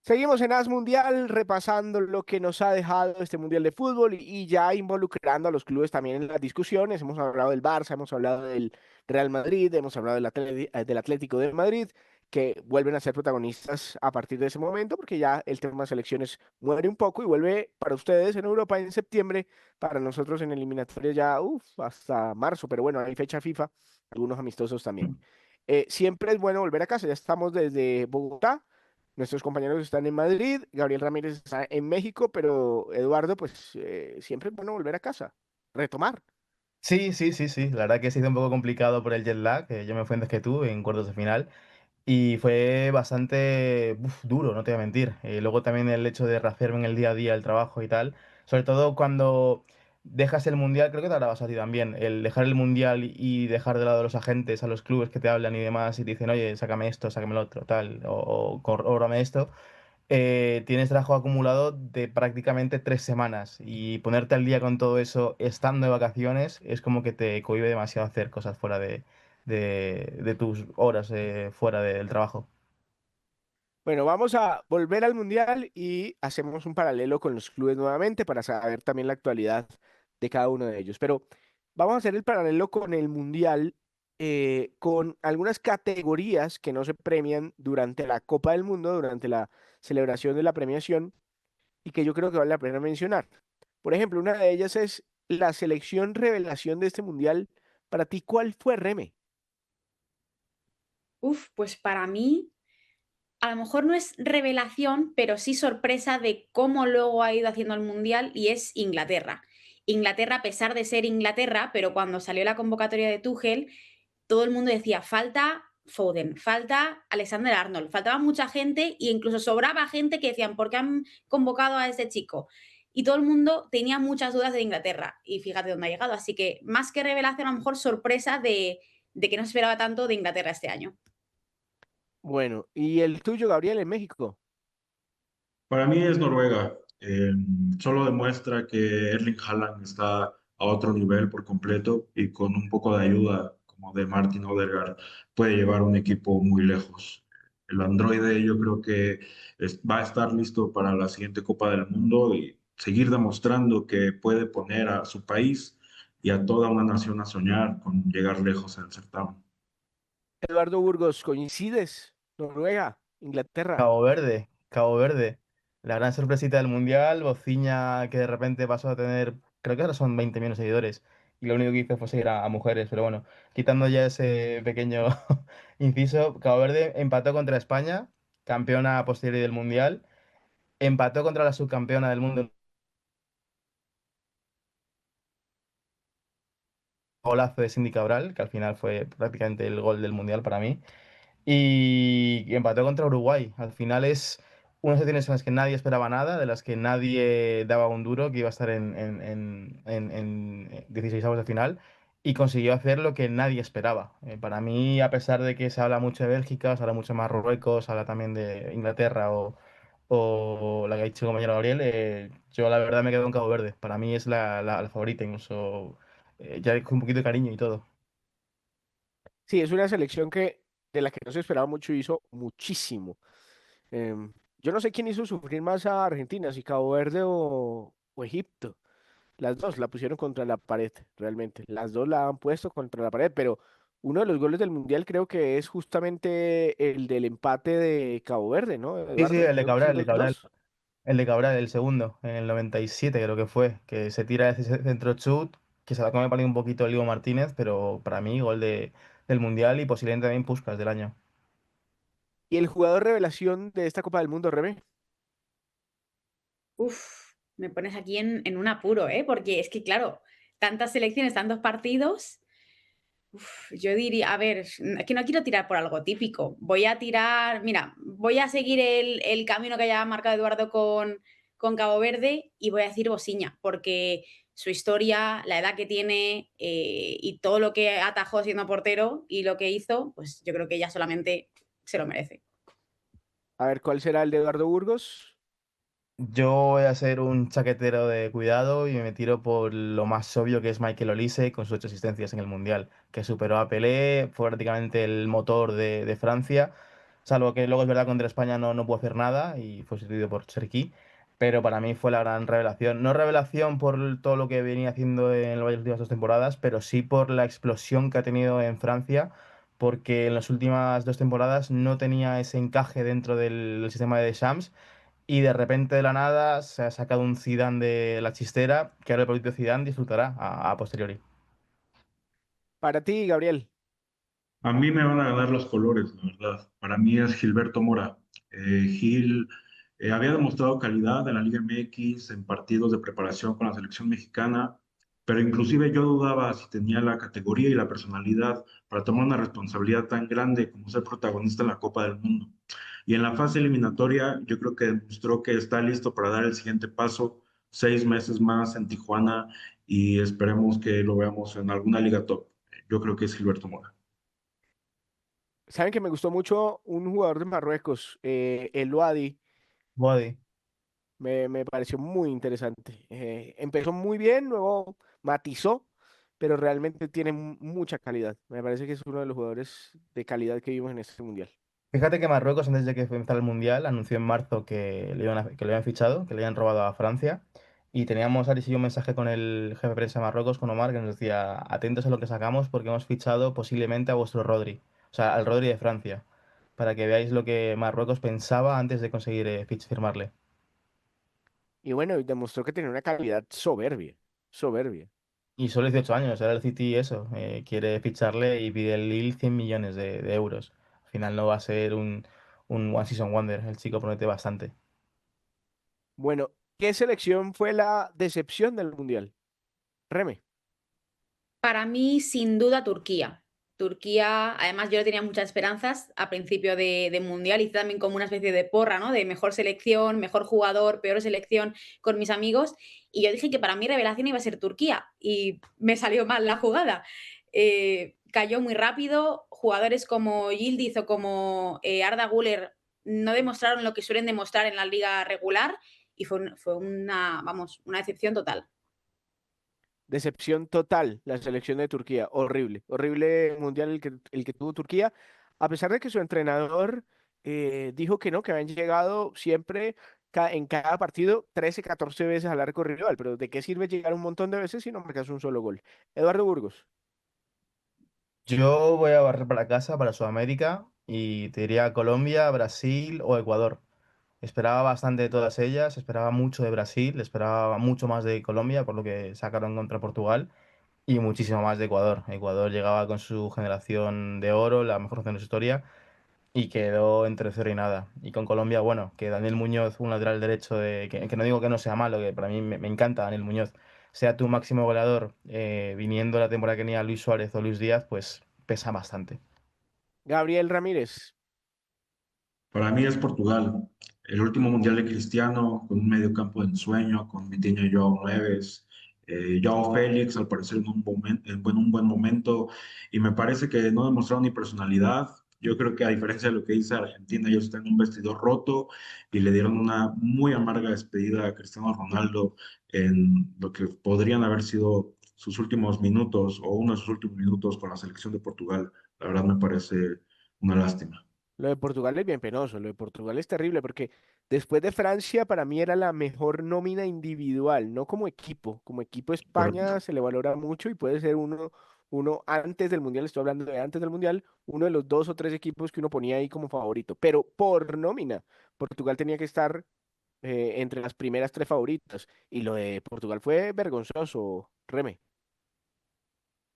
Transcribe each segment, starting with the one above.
Seguimos en As Mundial repasando lo que nos ha dejado este Mundial de Fútbol y ya involucrando a los clubes también en las discusiones. Hemos hablado del Barça, hemos hablado del Real Madrid, hemos hablado del Atlético de Madrid, que vuelven a ser protagonistas a partir de ese momento, porque ya el tema de selecciones muere un poco y vuelve para ustedes en Europa en septiembre, para nosotros en eliminatorias ya, hasta marzo, pero bueno, hay fecha FIFA, algunos amistosos también. Siempre es bueno volver a casa, ya estamos desde Bogotá. Nuestros compañeros están en Madrid, Gabriel Ramírez está en México, pero Eduardo, pues siempre es bueno volver a casa, retomar. Sí, sí, sí, sí. La verdad que se hizo un poco complicado por el jet lag, que yo me fui antes que tú en cuartos de final. Y fue bastante duro, no te voy a mentir. Luego también el hecho de rehacerme en el día a día el trabajo y tal. Sobre todo cuando dejas el mundial, creo que te habrá pasado a ti también. El dejar el mundial y dejar de lado a los agentes, a los clubes que te hablan y demás y te dicen, oye, sácame esto, sácame lo otro, tal, o cóbrame esto. Tienes trabajo acumulado de prácticamente 3 semanas y ponerte al día con todo eso estando de vacaciones es como que te cohíbe demasiado hacer cosas fuera de tus horas fuera del trabajo. Bueno, vamos a volver al Mundial y hacemos un paralelo con los clubes nuevamente para saber también la actualidad de cada uno de ellos. Pero vamos a hacer el paralelo con el Mundial, con algunas categorías que no se premian durante la Copa del Mundo, durante la celebración de la premiación, y que yo creo que vale la pena mencionar. Por ejemplo, una de ellas es la selección revelación de este Mundial. Para ti, ¿cuál fue, Reme? Pues para mí, a lo mejor no es revelación, pero sí sorpresa de cómo luego ha ido haciendo el mundial y es Inglaterra. Inglaterra, a pesar de ser Inglaterra, pero cuando salió la convocatoria de Tuchel, todo el mundo decía, falta Foden, falta Alexander Arnold, faltaba mucha gente e incluso sobraba gente que decían, ¿por qué han convocado a este chico? Y todo el mundo tenía muchas dudas de Inglaterra y fíjate dónde ha llegado. Así que más que revelación, a lo mejor sorpresa de que no se esperaba tanto de Inglaterra este año. Bueno, ¿y el tuyo, Gabriel, en México? Para mí es Noruega. Solo demuestra que Erling Haaland está a otro nivel por completo y con un poco de ayuda como de Martin Odegaard puede llevar un equipo muy lejos. El androide yo creo que va a estar listo para la siguiente Copa del Mundo y seguir demostrando que puede poner a su país y a toda una nación a soñar con llegar lejos en el certamen. Eduardo Burgos, ¿coincides? Noruega, Inglaterra. Cabo Verde, Cabo Verde. La gran sorpresita del Mundial, Bociña que de repente pasó a tener, creo que ahora son 20 millones de seguidores. Y lo único que hizo fue seguir a mujeres, pero bueno, quitando ya ese pequeño inciso, Cabo Verde empató contra España, campeona posterior del Mundial, empató contra la subcampeona del mundo, golazo de Cindy Cabral, que al final fue prácticamente el gol del Mundial para mí. Y empató contra Uruguay. Al final es unas situaciones en las que nadie esperaba nada, de las que nadie daba un duro, que iba a estar en 16 de final, y consiguió hacer lo que nadie esperaba. Para mí, a pesar de que se habla mucho de Bélgica, se habla mucho de Marruecos, se habla también de Inglaterra o la que ha dicho el compañero Gabriel, yo la verdad me quedo con Cabo Verde. Para mí es la favorita, incluso ya con un poquito de cariño y todo. Sí, es una selección de la que no se esperaba mucho y hizo muchísimo. Yo no sé quién hizo sufrir más a Argentina, si Cabo Verde o Egipto. Las dos la pusieron contra la pared, realmente. Las dos la han puesto contra la pared, pero uno de los goles del Mundial creo que es justamente el del empate de Cabo Verde, ¿no, Sí, sí, Eduardo? el de Creo que es Cabral, el el de dos Cabral. dos. El de Cabral, el segundo, en el 97 creo que fue, que se tira ese centro chut, que se la come para un poquito el Diego Martínez, pero para mí gol del Mundial y posiblemente también Puskás del año. Y el jugador revelación de esta Copa del Mundo, Remy. Me pones aquí en un apuro, ¿eh? Porque es que, claro, tantas selecciones, tantos partidos. Yo diría, a ver, es que no quiero tirar por algo típico. Voy a tirar, mira, voy a seguir el camino que haya marcado Eduardo con Cabo Verde y voy a decir Bosiña, porque su historia, la edad que tiene y todo lo que atajó siendo portero y lo que hizo, pues yo creo que ella solamente se lo merece. A ver, ¿cuál será el de Eduardo Burgos? Yo voy a ser un chaquetero de cuidado y me tiro por lo más obvio que es Michael Olise con sus 8 asistencias en el Mundial, que superó a Pelé, fue prácticamente el motor de Francia. Salvo que luego es verdad que contra España no pudo hacer nada y fue sustituido por Cherki. Pero para mí fue la gran revelación. No revelación por todo lo que venía haciendo en las últimas 2 temporadas, pero sí por la explosión que ha tenido en Francia, porque en las últimas 2 temporadas no tenía ese encaje dentro del sistema de Deschamps y de repente de la nada se ha sacado un Zidane de la chistera que ahora el propio Zidane disfrutará a posteriori. Para ti, Gabriel. A mí me van a ganar los colores, la verdad. Para mí es Gilberto Mora. Gil había demostrado calidad en la Liga MX, en partidos de preparación con la selección mexicana, pero inclusive yo dudaba si tenía la categoría y la personalidad para tomar una responsabilidad tan grande como ser protagonista en la Copa del Mundo. Y en la fase eliminatoria yo creo que demostró que está listo para dar el siguiente paso, 6 meses más en Tijuana y esperemos que lo veamos en alguna liga top. Yo creo que es Gilberto Mora. Saben que me gustó mucho un jugador de Marruecos, el Wadi. Body. Me pareció muy interesante. Empezó muy bien, luego matizó, pero realmente tiene mucha calidad. Me parece que es uno de los jugadores de calidad que vimos en este mundial. Fíjate que Marruecos, antes de que empezara el Mundial, anunció en marzo que le habían fichado, que le habían robado a Francia. Y teníamos, Aris y yo, un mensaje con el jefe de prensa de Marruecos, con Omar, que nos decía, atentos a lo que sacamos porque hemos fichado posiblemente a vuestro Rodri, o sea, al Rodri de Francia, para que veáis lo que Marruecos pensaba antes de conseguir firmarle. Y bueno, y demostró que tenía una calidad soberbia, soberbia. Y solo 18 años, ahora el City eso, quiere ficharle y pide el Lille 100 millones de euros. Al final no va a ser un One Season Wonder, el chico promete bastante. Bueno, ¿qué selección fue la decepción del mundial? Reme. Para mí, sin duda, Turquía. Turquía, además, yo le tenía muchas esperanzas a principio de Mundial, hice también como una especie de porra, ¿no? De mejor selección, mejor jugador, peor selección con mis amigos. Y yo dije que para mí revelación iba a ser Turquía. Y me salió mal la jugada. Cayó muy rápido. Jugadores como Yildiz o como Arda Güler no demostraron lo que suelen demostrar en la liga regular. Y fue una, vamos, una decepción total. Decepción total la selección de Turquía. Horrible, horrible mundial el que tuvo Turquía. A pesar de que su entrenador dijo que no, que habían llegado siempre en cada partido 13, 14 veces al arco rival. Pero ¿de qué sirve llegar un montón de veces si no marcas un solo gol? Eduardo Burgos. Yo voy a barrer para casa, para Sudamérica, y te diría Colombia, Brasil o Ecuador. Esperaba bastante de todas ellas, esperaba mucho de Brasil, esperaba mucho más de Colombia, por lo que sacaron contra Portugal, y muchísimo más de Ecuador. Ecuador llegaba con su generación de oro, la mejor generación de su historia, y quedó entre cero y nada. Y con Colombia, bueno, que Daniel Muñoz, un lateral derecho, que no digo que no sea malo, que para mí me encanta Daniel Muñoz, sea tu máximo goleador, viniendo la temporada que tenía Luis Suárez o Luis Díaz, pues pesa bastante. Gabriel Ramírez. Para mí es Portugal. El último mundial de Cristiano, con un mediocampo de ensueño, con Vitinha y Joao Neves, Joao Félix, al parecer en un buen momento, y me parece que no demostraron ni personalidad. Yo creo que a diferencia de lo que dice Argentina, ellos están en un vestidor roto y le dieron una muy amarga despedida a Cristiano Ronaldo en lo que podrían haber sido sus últimos minutos o uno de sus últimos minutos con la selección de Portugal. La verdad me parece una lástima. Lo de Portugal es bien penoso, lo de Portugal es terrible porque después de Francia para mí era la mejor nómina individual, no como equipo. Como equipo España Correcto. se le valora mucho y puede ser uno antes del Mundial, estoy hablando de antes del Mundial, uno de los 2 o 3 equipos que uno ponía ahí como favorito. Pero por nómina, Portugal tenía que estar entre las primeras 3 favoritas y lo de Portugal fue vergonzoso, Reme.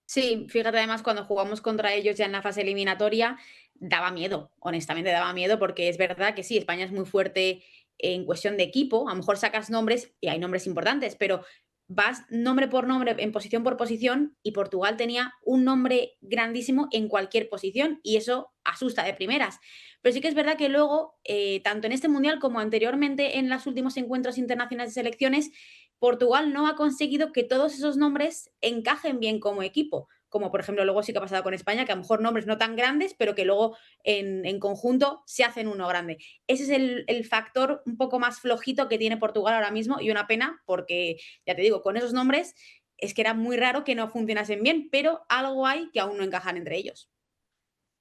Sí, fíjate además cuando jugamos contra ellos ya en la fase eliminatoria, daba miedo, honestamente daba miedo porque es verdad que sí, España es muy fuerte en cuestión de equipo, a lo mejor sacas nombres y hay nombres importantes, pero vas nombre por nombre, en posición por posición y Portugal tenía un nombre grandísimo en cualquier posición y eso asusta de primeras. Pero sí que es verdad que luego, tanto en este mundial como anteriormente en los últimos encuentros internacionales de selecciones, Portugal no ha conseguido que todos esos nombres encajen bien como equipo, como por ejemplo luego sí que ha pasado con España, que a lo mejor nombres no tan grandes, pero que luego en conjunto se hacen uno grande. Ese es el factor un poco más flojito que tiene Portugal ahora mismo y una pena porque, ya te digo, con esos nombres es que era muy raro que no funcionasen bien, pero algo hay que aún no encajan entre ellos.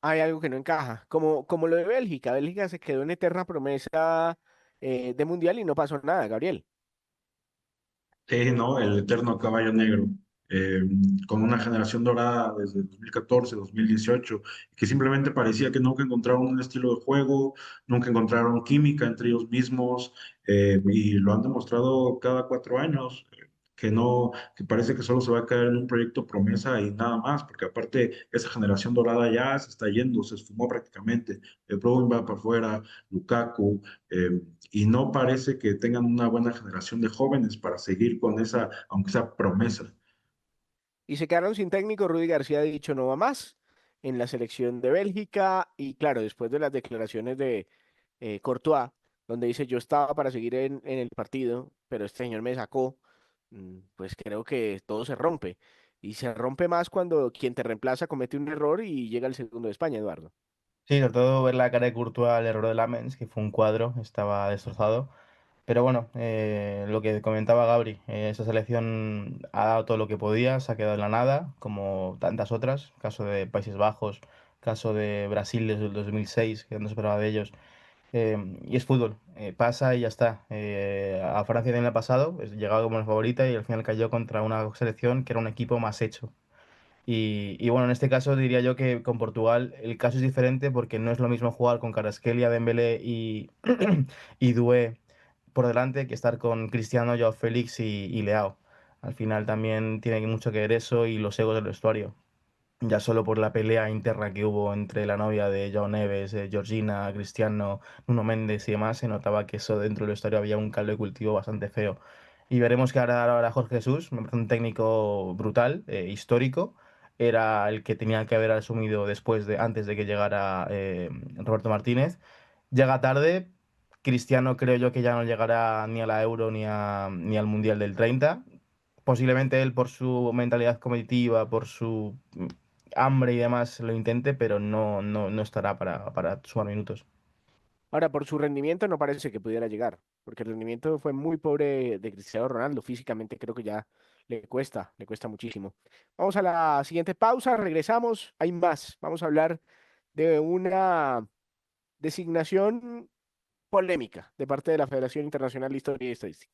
hay algo que no encaja, como lo de Bélgica. Bélgica se quedó en eterna promesa de mundial y no pasó nada, Gabriel. ¿No? El eterno caballo negro, eh, con una generación dorada desde 2014, 2018, que simplemente parecía que nunca encontraron un estilo de juego, nunca encontraron química entre ellos mismos, y lo han demostrado cada 4 años. Que no, que parece que solo se va a caer en un proyecto promesa y nada más, porque aparte esa generación dorada ya se está yendo, se esfumó prácticamente. De Bruyne va para afuera, Lukaku, eh, y no parece que tengan una buena generación de jóvenes para seguir con esa, aunque sea promesa. Y se quedaron sin técnico. Rudy García ha dicho no va más en la selección de Bélgica. Y claro, después de las declaraciones de Courtois, donde dice yo estaba para seguir en el partido, pero este señor me sacó, pues creo que todo se rompe. Y se rompe más cuando quien te reemplaza comete un error y llega el segundo de España, Eduardo. Sí, sobre todo ver la cara de Courtois al error de Lamens, que fue un cuadro, estaba destrozado. Pero bueno, lo que comentaba Gabri, esa selección ha dado todo lo que podía, se ha quedado en la nada, como tantas otras, caso de Países Bajos, caso de Brasil desde el 2006, que no se esperaba de ellos. Y es fútbol, pasa y ya está. A Francia también le ha pasado, llegaba como la favorita y al final cayó contra una selección que era un equipo más hecho. Y bueno, en este caso diría yo que con Portugal el caso es diferente porque no es lo mismo jugar con Kvaratskhelia, Dembélé y Doué por delante que estar con Cristiano, Joao Félix y Leao. Al final también tiene mucho que ver eso y los egos del vestuario. Ya solo por la pelea interna que hubo entre la novia de Joao Neves, Georgina, Cristiano, Nuno Méndez y demás, se notaba que eso dentro del vestuario había un caldo de cultivo bastante feo. Y veremos que ahora Jorge Jesús, me parece un técnico brutal, histórico. Era el que tenía que haber asumido antes de que llegara Roberto Martínez. Llega tarde. Cristiano creo yo que ya no llegará ni a la Euro ni al Mundial del 30. Posiblemente él por su mentalidad competitiva, por su hambre y demás lo intente, pero no estará para sumar minutos. Ahora, por su rendimiento no parece que pudiera llegar, porque el rendimiento fue muy pobre de Cristiano Ronaldo. Físicamente creo que ya le cuesta muchísimo. Vamos a la siguiente pausa, regresamos, hay más. Vamos a hablar de una designación polémica de parte de la Federación Internacional de Historia y Estadística.